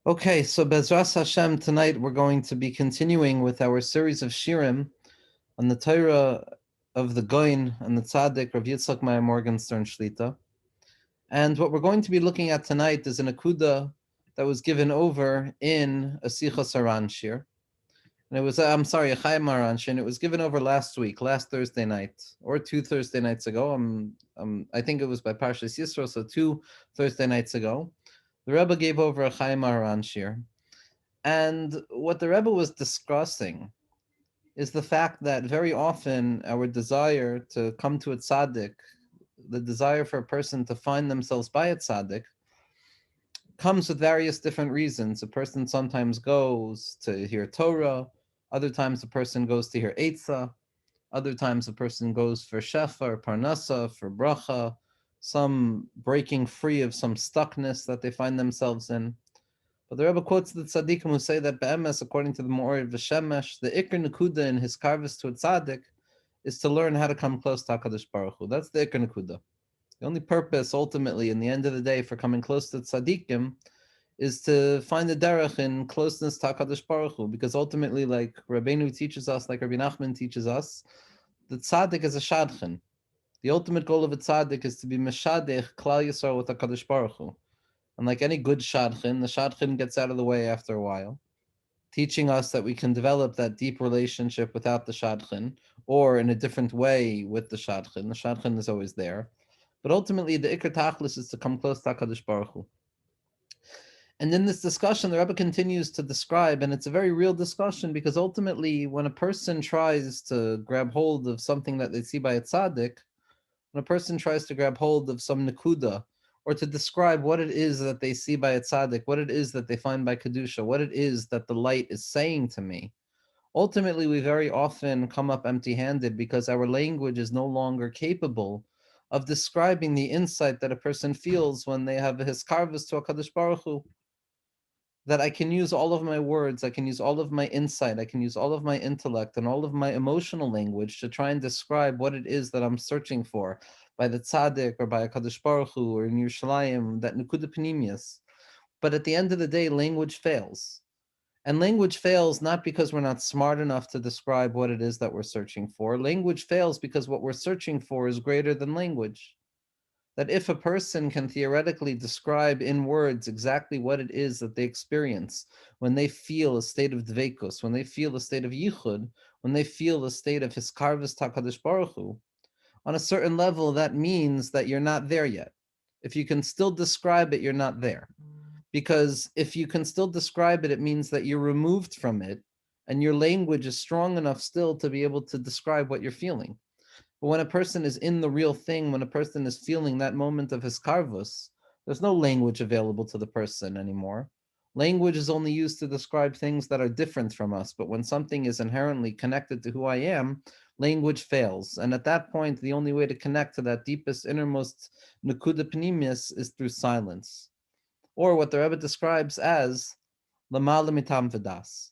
Okay, so Bezras Hashem, tonight we're going to be continuing with our series of Shirim on the Torah of the Goin and the Tzaddik, Rav Yitzchak Meir Morgenstern Shlita. And what we're going to be looking at tonight is an akuda that was given over in a Sichos Haran Shir. And it was, a Chaim Haran Shir, and it was given over last Thursday night, or 2 Thursday nights ago. I think it was by Parshas Yisro, so 2 Thursday nights ago. The Rebbe gave over a Chaim Haran Shir. And what the Rebbe was discussing is the fact that very often our desire to come to a tzaddik, the desire for a person to find themselves by a tzaddik, comes with various different reasons. A person sometimes goes to hear Torah, other times a person goes to hear Eitzah, other times a person goes for Shefa or Parnasa, for Bracha, some breaking free of some stuckness that they find themselves in. But the Rebbe quotes the tzaddikim who say that be'emes, according to the Me'or V'Shemesh, the ikr nekuda in his karvus to a tzaddik is to learn how to come close to HaKadosh Baruch Hu. That's the ikr nekuda. The only purpose, ultimately, in the end of the day, for coming close to tzaddikim is to find the derech in closeness to HaKadosh Baruch Hu, because ultimately, like Rabbeinu teaches us, like Rabbi Nachman teaches us, the tzaddik is a shadchan. The ultimate goal of a tzaddik is to be meshadech klal yisrael with HaKadosh Baruch Hu. And like any good shadchan, the shadchan gets out of the way after a while, teaching us that we can develop that deep relationship without the shadchan, or in a different way with the shadchan. The shadchan is always there. But ultimately, the ikar tachlis is to come close to HaKadosh Baruch Hu. And in this discussion, the Rebbe continues to describe, and it's a very real discussion, because ultimately, when a person tries to grab hold of something that they see by a tzaddik, when a person tries to grab hold of some nekuda, or to describe what it is that they see by a tzaddik, what it is that they find by kedusha, what it is that the light is saying to me, ultimately we very often come up empty-handed because our language is no longer capable of describing the insight that a person feels when they have a hiskarvus to HaKadosh Baruch Hu. That I can use all of my words, I can use all of my insight, I can use all of my intellect and all of my emotional language to try and describe what it is that I'm searching for by the tzaddik or by HaKadosh Baruch Hu or in Yerushalayim, that nekuda pnimius. But at the end of the day, language fails. And language fails not because we're not smart enough to describe what it is that we're searching for. Language fails because what we're searching for is greater than language. That if a person can theoretically describe in words exactly what it is that they experience when they feel a state of dveikus, when they feel a state of yichud, when they feel a state of hiskarvus HaKadosh Baruch Hu, on a certain level, that means that you're not there yet. If you can still describe it, you're not there. Because if you can still describe it, it means that you're removed from it, and your language is strong enough still to be able to describe what you're feeling. But when a person is in the real thing, when a person is feeling that moment of his karvus, there's no language available to the person anymore. Language is only used to describe things that are different from us. But when something is inherently connected to who I am, language fails. And at that point, the only way to connect to that deepest, innermost nekuda pnimius is through silence. Or what the Rebbe describes as lamala mitam v'das.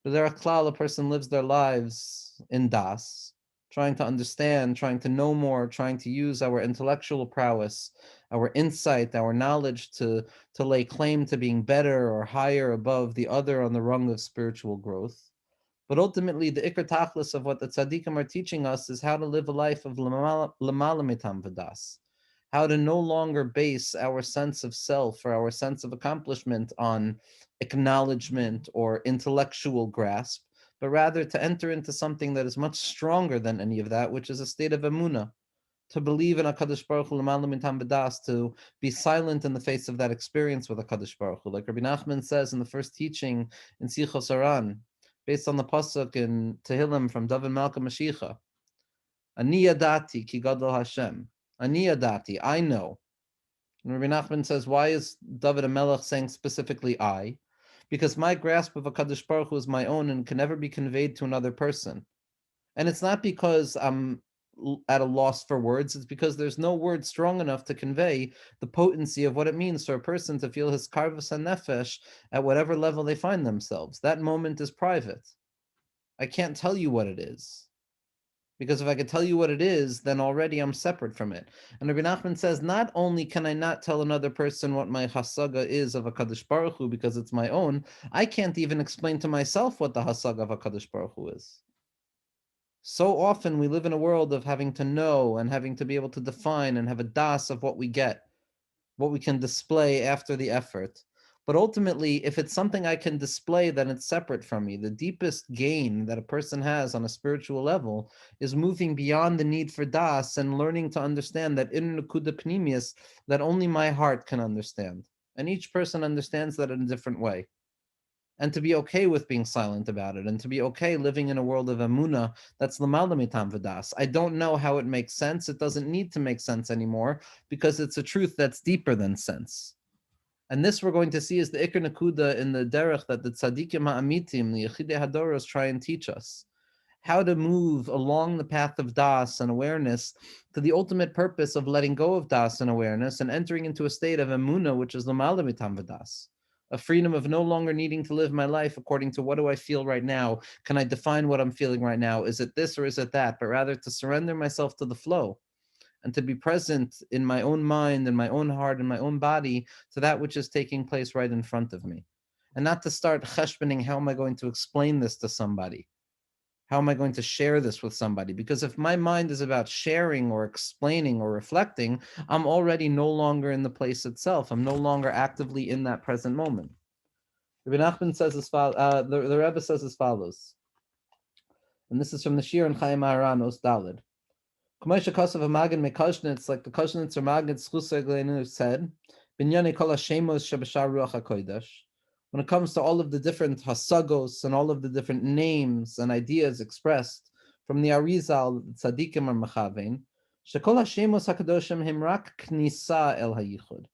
B'derech klal, a person lives their lives in das, trying to understand, trying to know more, trying to use our intellectual prowess, our insight, our knowledge to lay claim to being better or higher above the other on the rung of spiritual growth. But ultimately, the ikar tachlis of what the tzaddikim are teaching us is how to live a life of lamala mitam v'das, how to no longer base our sense of self or our sense of accomplishment on acknowledgement or intellectual grasp, but rather to enter into something that is much stronger than any of that, which is a state of emunah, to believe in HaKadosh Baruch Hu, l'malam mitam b'das, to be silent in the face of that experience with HaKadosh Baruch Hu. Like Rabbi Nachman says in the first teaching in Sichos Haran, based on the pasuk in Tehillim from David Malka Mashiach, Ani yadati ki gadol Hashem. Ani yadati, I know. And Rabbi Nachman says, why is David HaMelech saying specifically I? Because my grasp of HaKadosh Baruch Hu is my own and can never be conveyed to another person. And it's not because I'm at a loss for words, it's because there's no word strong enough to convey the potency of what it means for a person to feel his karvus and nefesh at whatever level they find themselves. That moment is private. I can't tell you what it is. Because if I could tell you what it is, then already I'm separate from it. And Rabbi Nachman says, not only can I not tell another person what my hasaga is of HaKadosh Baruch Hu because it's my own, I can't even explain to myself what the hasaga of HaKadosh Baruch Hu is. So often we live in a world of having to know and having to be able to define and have a das of what we get, what we can display after the effort. But ultimately, if it's something I can display, then it's separate from me. The deepest gain that a person has on a spiritual level is moving beyond the need for das and learning to understand that in Nakuda Pnimius, that only my heart can understand. And each person understands that in a different way. And to be okay with being silent about it, and to be okay living in a world of Amuna that's Lamala Mitam Vadas. I don't know how it makes sense. It doesn't need to make sense anymore because it's a truth that's deeper than sense. And this we're going to see is the Iker Nakuda in the Derech that the Tzadikim Ha'amitim, the Yechidei Hadoros, try and teach us. How to move along the path of Das and awareness to the ultimate purpose of letting go of Das and awareness and entering into a state of Emuna, which is Lamala Mitam Vadas. A freedom of no longer needing to live my life according to what do I feel right now? Can I define what I'm feeling right now? Is it this or is it that? But rather to surrender myself to the flow and to be present in my own mind and my own heart and my own body to that which is taking place right in front of me. And not to start cheshboning, how am I going to explain this to somebody? How am I going to share this with somebody? Because if my mind is about sharing or explaining or reflecting, I'm already no longer in the place itself. I'm no longer actively in that present moment. Rabbi Nachman says as follows, the Rebbe says as follows, and this is from the Shir and Chaim Maharan, Os Daled. K'moshe Kosav HaMagen Mekoshnitz, like the Koshnitz or Magen Tzchusay Gleinu said, Binyane Kol HaShemos Shebashar Ruach HaKodesh. When it comes to all of the different hasagos and all of the different names and ideas expressed from the Arizal, Tzadikim or Mechavein, Shekol HaShemos HaKadoshim Himrak Knisa El HaYichud.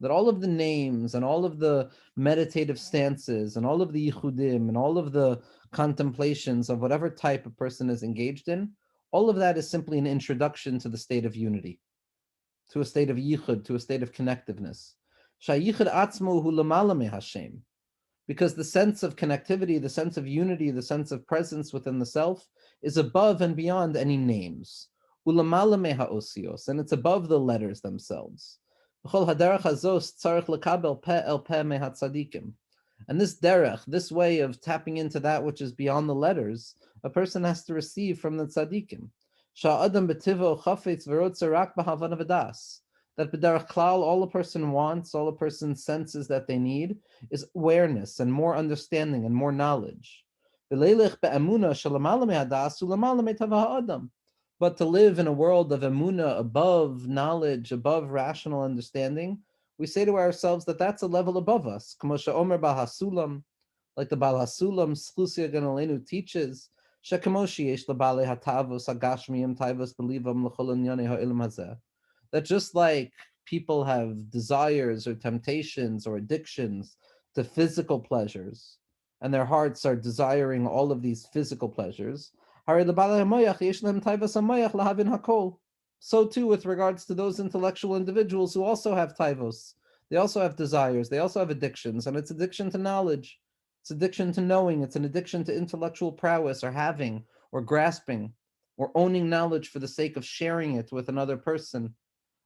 That all of the names and all of the meditative stances and all of the yichudim and all of the contemplations of whatever type a person is engaged in, all of that is simply an introduction to the state of unity, to a state of yichud, to a state of connectiveness. Shayichud atzmo hu lamala me Hashem. Because the sense of connectivity, the sense of unity, the sense of presence within the self is above and beyond any names. Ulamala me ha'osios, and it's above the letters themselves. And this derech, this way of tapping into that which is beyond the letters, a person has to receive from the tzaddikim. That b'derech klal, all a person wants, all a person senses that they need, is awareness and more understanding and more knowledge. But to live in a world of emuna, above knowledge, above rational understanding, we say to ourselves that that's a level above us. Like the Baal HaSulam, Schlusia Ganalenu teaches, that just like people have desires or temptations or addictions to physical pleasures, and their hearts are desiring all of these physical pleasures, so too with regards to those intellectual individuals who also have taivos. They also have desires, they also have addictions, and it's addiction to knowledge, it's addiction to knowing, it's an addiction to intellectual prowess or having or grasping or owning knowledge for the sake of sharing it with another person.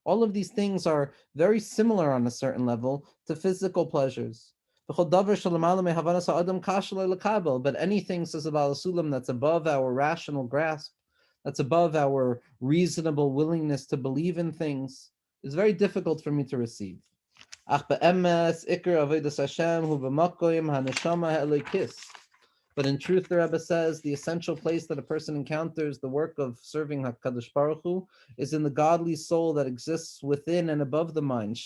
All of these things are very similar on a certain level to physical pleasures. But anything, says the Baal HaSulam, that's above our rational grasp, that's above our reasonable willingness to believe in things, is very difficult for me to receive. But in truth, the Rebbe says, the essential place that a person encounters the work of serving HaKadosh Baruch Hu is in the godly soul that exists within and above the mind.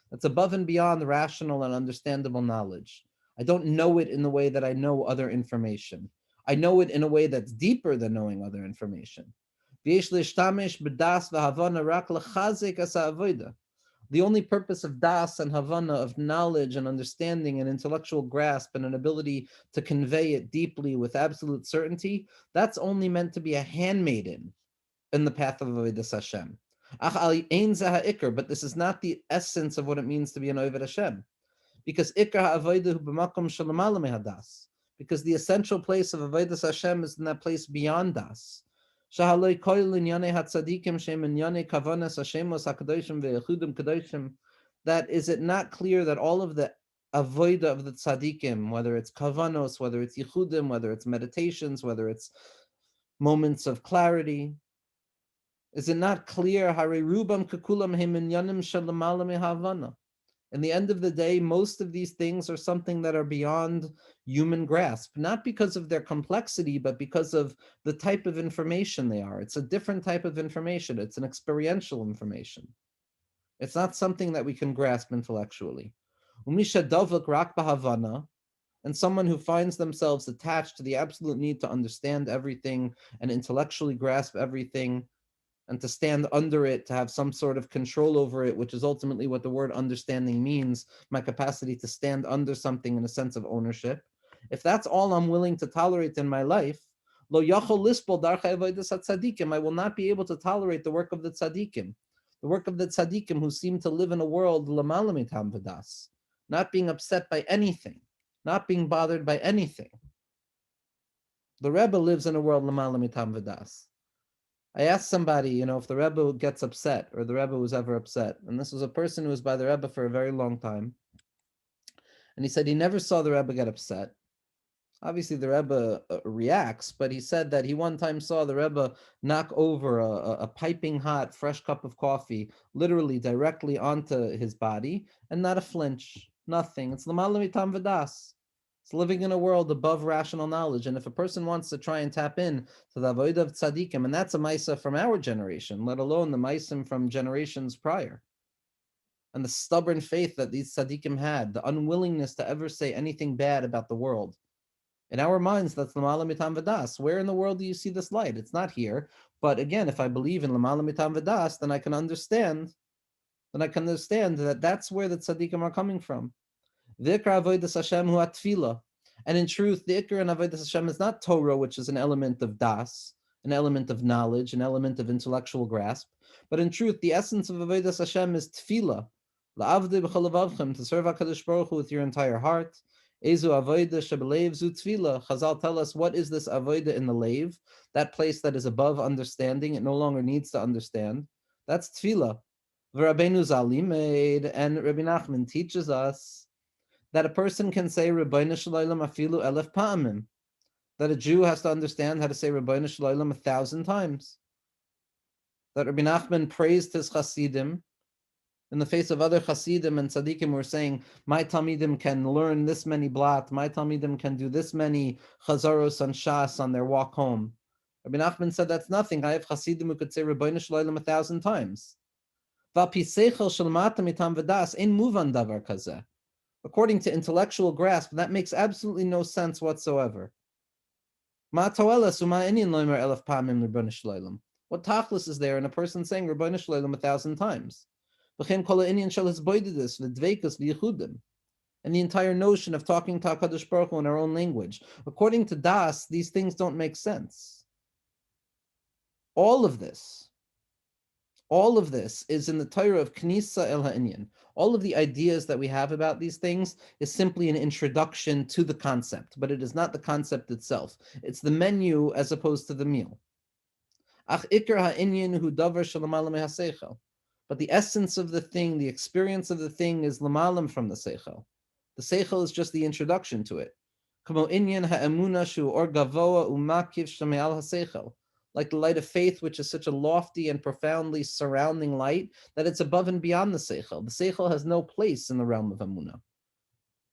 That's above and beyond rational and understandable knowledge. I don't know it in the way that I know other information. I know it in a way that's deeper than knowing other information. The only purpose of das and havana, of knowledge and understanding and intellectual grasp and an ability to convey it deeply with absolute certainty, that's only meant to be a handmaiden in the path of Avodas Hashem. But this is not the essence of what it means to be an Oved Hashem. Because ikar ha'avodah hu b'makom shelamal mehadas. because the essential place of Avodas Hashem is in that place beyond Das. Shahaloi koil inyane hatzadikim shem inyane kavanas hashemos hakadoshim ve'echudim kadoshim. That is it not clear that all of the avodah of the tzadikim, whether it's kavanos, whether it's yichudim, whether it's meditations, whether it's moments of clarity, is it not clear? Hare rubam kakulam heminyanim shalamala mehavana. In the end of the day, most of these things are something that are beyond human grasp, not because of their complexity, but because of the type of information they are. It's a different type of information. It's an experiential information. It's not something that we can grasp intellectually. Umisha davak rak b'havana, and someone who finds themselves attached to the absolute need to understand everything and intellectually grasp everything, and to stand under it, to have some sort of control over it, which is ultimately what the word understanding means, my capacity to stand under something in a sense of ownership. If that's all I'm willing to tolerate in my life, lo yachol lispol darchei avodas hatzadikim, I will not be able to tolerate the work of the tzadikim who seem to live in a world lamala mitam v'das, not being upset by anything, not being bothered by anything. The Rebbe lives in a world lamala mitam v'das. I asked somebody, if the Rebbe gets upset, or the Rebbe was ever upset, and this was a person who was by the Rebbe for a very long time, and he said he never saw the Rebbe get upset. Obviously, the Rebbe reacts, but he said that he one time saw the Rebbe knock over a piping hot, fresh cup of coffee, literally directly onto his body, and not a flinch, nothing. It's l'mala mitam v'das. It's living in a world above rational knowledge. And if a person wants to try and tap in to the avodah of tzaddikim, and that's a maisa from our generation, let alone the maisim from generations prior, and the stubborn faith that these tzaddikim had, the unwillingness to ever say anything bad about the world. In our minds, that's l'mala mitam v'das. Where in the world do you see this light? It's not here. But again, if I believe in l'mala mitam v'das, then I can understand that that's where the tzaddikim are coming from. V'ikra avodas Hashem hu atfila. And in truth, the ikra and avodas Hashem is not Torah, which is an element of das, an element of knowledge, an element of intellectual grasp. But in truth, the essence of avodas Hashem is tefillah, la'avdei b'chol levavchem, to serve HaKadosh Baruch Hu with your entire heart. Ezu avodah shebelev zu tefillah. Chazal tell us, what is this avodah in the leiv? That place that is above understanding, it no longer needs to understand. That's tefillah. V'Rabbeinu Zali made, and Rabbi Nachman teaches us that a person can say Rabbeinu Shalom afilu elef pa'amim, that a Jew has to understand how to say Rabbeinu Shalom 1,000 times. That Rabbi Nachman praised his Hasidim in the face of other Hasidim and Tzadikim who were saying, my Talmidim can learn this many blat, my Talmidim can do this many Chazaros and Shas on their walk home. Rabbi Nachman said, that's nothing. I have Hasidim who could say Rabbeinu Shalom 1,000 times. V'apiseichel shalmata mitam v'das ein muvan davar kazeh. According to intellectual grasp, that makes absolutely no sense whatsoever. What tachlis is there in a person saying Rabbeinu Shalom 1,000 times? And the entire notion of talking to HaKadosh Baruch Hu in our own language. According to Das, these things don't make sense. All of this is in the Torah of Knisa El Ha'inyan. All of the ideas that we have about these things is simply an introduction to the concept, but it is not the concept itself. It's the menu as opposed to the meal. Ach ikar ha'inyan hu davar shalamalem ha'seichel. But the essence of the thing, the experience of the thing is lamalam from the seichel. The seichel is just the introduction to it. Kamo inyan ha'emuna shu or gavoa umakiv shameal ha'seichel. Like the light of faith, which is such a lofty and profoundly surrounding light that it's above and beyond the seichel. The seichel has no place in the realm of Amunah.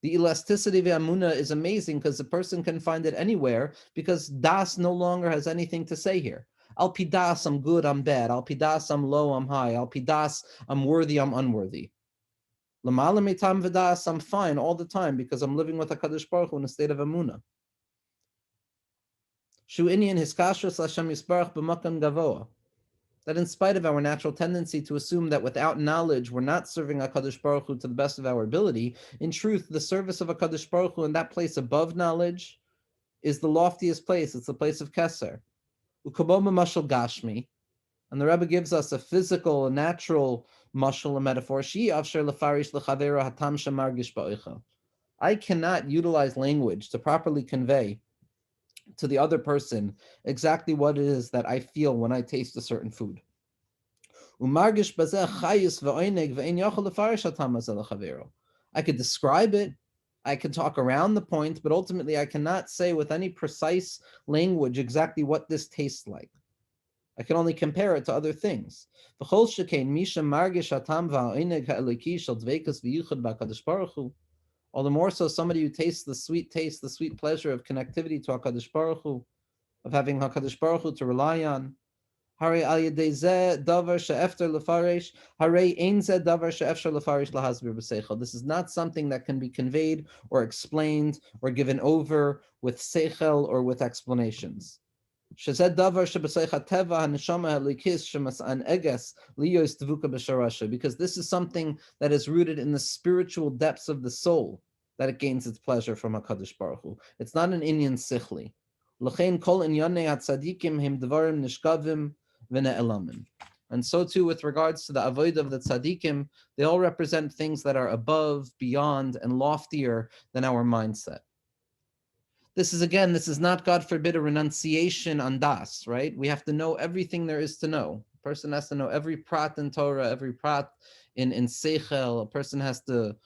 The elasticity of Amunah is amazing because the person can find it anywhere because Das no longer has anything to say here. Al pidas, I'm good, I'm bad. Al pidas, I'm low, I'm high. Al pidas, I'm worthy, I'm unworthy. L'mala mitam v'das, I'm fine all the time because I'm living with HaKadosh Baruch Hu in a state of Amunah. Shu inyan hiskashrus Hashem Yisbarach b'makam gavoa. That in spite of our natural tendency to assume that without knowledge we're not serving HaKadosh Baruch Hu to the best of our ability, in truth, the service of HaKadosh Baruch Hu in that place above knowledge is the loftiest place. It's the place of Keser. Ukaboma mashal gashmi. And the Rebbe gives us a physical, a natural mashal, a metaphor. Shi afsher lefarish lechavera hatam shemargish ba'oicha. I cannot utilize language to properly convey to the other person exactly what it is that I feel when I taste a certain food. I could describe it, I can talk around the point, but ultimately I cannot say with any precise language exactly what this tastes like. I can only compare it to other things. All the more so somebody who tastes the sweet taste, the sweet pleasure of connectivity to HaKadosh Baruch Hu, of having HaKadosh Baruch Hu to rely on. This is not something that can be conveyed or explained or given over with seichel or with explanations. Because this is something that is rooted in the spiritual depths of the soul, that it gains its pleasure from HaKadosh Baruch Hu. It's not an inyan sichli. And so too with regards to the avodah of the tzaddikim, they all represent things that are above, beyond, and loftier than our mindset. This is not, God forbid, a renunciation on das, right? We have to know everything there is to know. A person has to know every prat in Torah, every prat in Seichel. A person has to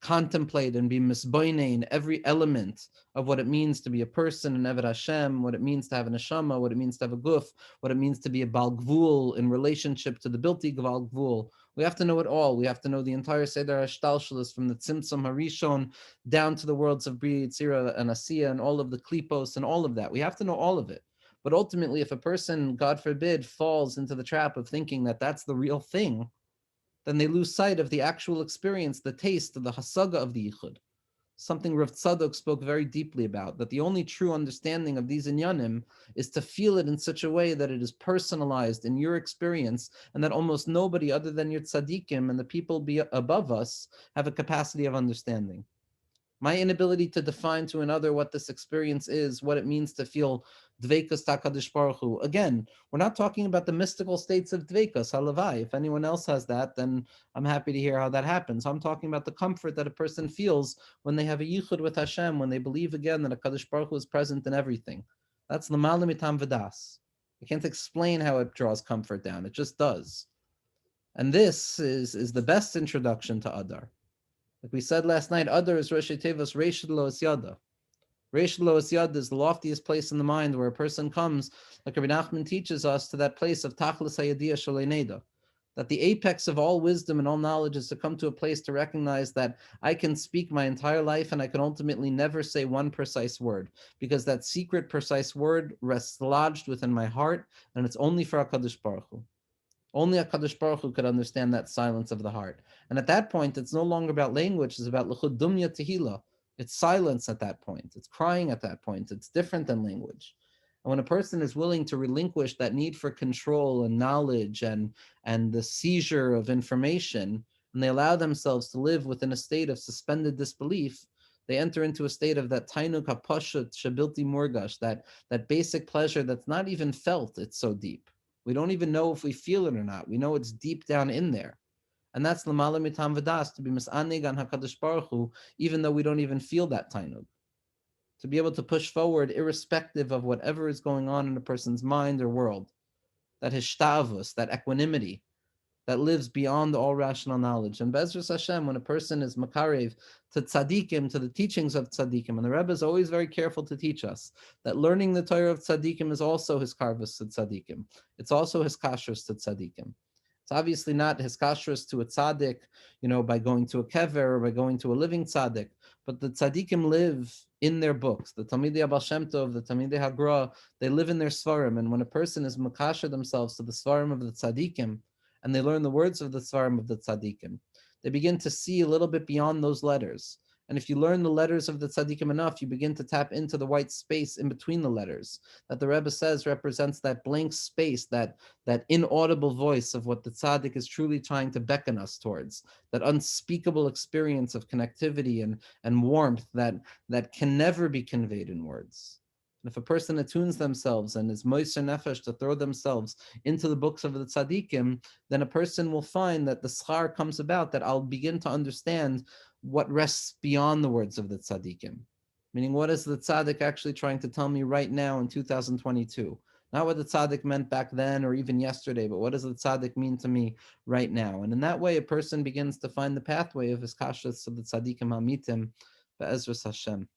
contemplate and be misboine in every element of what it means to be a person in Eved Hashem, what it means to have a neshama, what it means to have a guf, what it means to be a bal gvul in relationship to the bilti gval gvul. We have to know it all. We have to know the entire Seder HaShtalshelis from the Tzimtzum Harishon down to the worlds of Bria, Yitzira, and Asiya, and all of the Klipos, and all of that. We have to know all of it. But ultimately, if a person, God forbid, falls into the trap of thinking that that's the real thing, then they lose sight of the actual experience, the taste, the hasaga of the yichud. Something Rav Tzadok spoke very deeply about, that the only true understanding of these inyanim is to feel it in such a way that it is personalized in your experience, and that almost nobody other than your tzaddikim and the people above us have a capacity of understanding. My inability to define to another what this experience is, what it means to feel dveikus takadosh baruch Hu. Again, we're not talking about the mystical states of dveikus halavai. If anyone else has that, then I'm happy to hear how that happens. I'm talking about the comfort that a person feels when they have a yichud with Hashem, when they believe again that a kadosh baruch Hu is present in everything. That's l'mala mitam v'das. I can't explain how it draws comfort down. It just does. And this is the best introduction to Adar. Like we said last night, Adar is Rosh Tevos Reish Lo Yada. Reish Lo Yada is the loftiest place in the mind where a person comes, like Rabbi Nachman teaches us, to that place of Tachlis Hayadiyah Shalei Neda. That the apex of all wisdom and all knowledge is to come to a place to recognize that I can speak my entire life and I can ultimately never say one precise word, because that secret precise word rests lodged within my heart, and it's only for HaKadosh Baruch Hu. Only HaKadosh Baruch Hu could understand that silence of the heart. And at that point, it's no longer about language, it's about l'chud dumya tehila. It's silence at that point. It's crying at that point. It's different than language. And when a person is willing to relinquish that need for control and knowledge and the seizure of information, and they allow themselves to live within a state of suspended disbelief, they enter into a state of that tainuk hapashut shabilti murgash, that basic pleasure that's not even felt, it's so deep. We don't even know if we feel it or not. We know it's deep down in there. And that's l'mala mitam v'das, to be mis'aneg on HaKadosh Baruch Hu, even though we don't even feel that tainug. To be able to push forward irrespective of whatever is going on in a person's mind or world. That hishtavus, that equanimity, that lives beyond all rational knowledge. And Bezras Hashem, when a person is makarev to tzaddikim, to the teachings of tzaddikim, and the Rebbe is always very careful to teach us that learning the Torah of tzaddikim is also his karvus to tzaddikim. It's also his kashrus to tzaddikim. It's obviously not his kashrus to a tzaddik, by going to a kever or by going to a living tzaddik, but the tzaddikim live in their books. The Talmidei Abal Shem Tov, the Talmidei Hagra, they live in their svarim. And when a person is makasher themselves to the svarim of the tzaddikim, and they learn the words of the svarim of the tzaddikim, they begin to see a little bit beyond those letters. And if you learn the letters of the tzaddikim enough, you begin to tap into the white space in between the letters that the Rebbe says represents that blank space, that inaudible voice of what the tzaddik is truly trying to beckon us towards, that unspeakable experience of connectivity and warmth that can never be conveyed in words. And if a person attunes themselves and is moiser nefesh to throw themselves into the books of the tzaddikim, then a person will find that the schar comes about, that I'll begin to understand what rests beyond the words of the tzaddikim. Meaning, what is the tzaddik actually trying to tell me right now in 2022? Not what the tzaddik meant back then or even yesterday, but what does the tzaddik mean to me right now? And in that way, a person begins to find the pathway of his kashas of the tzaddikim hamitim, be'ezras Hashem.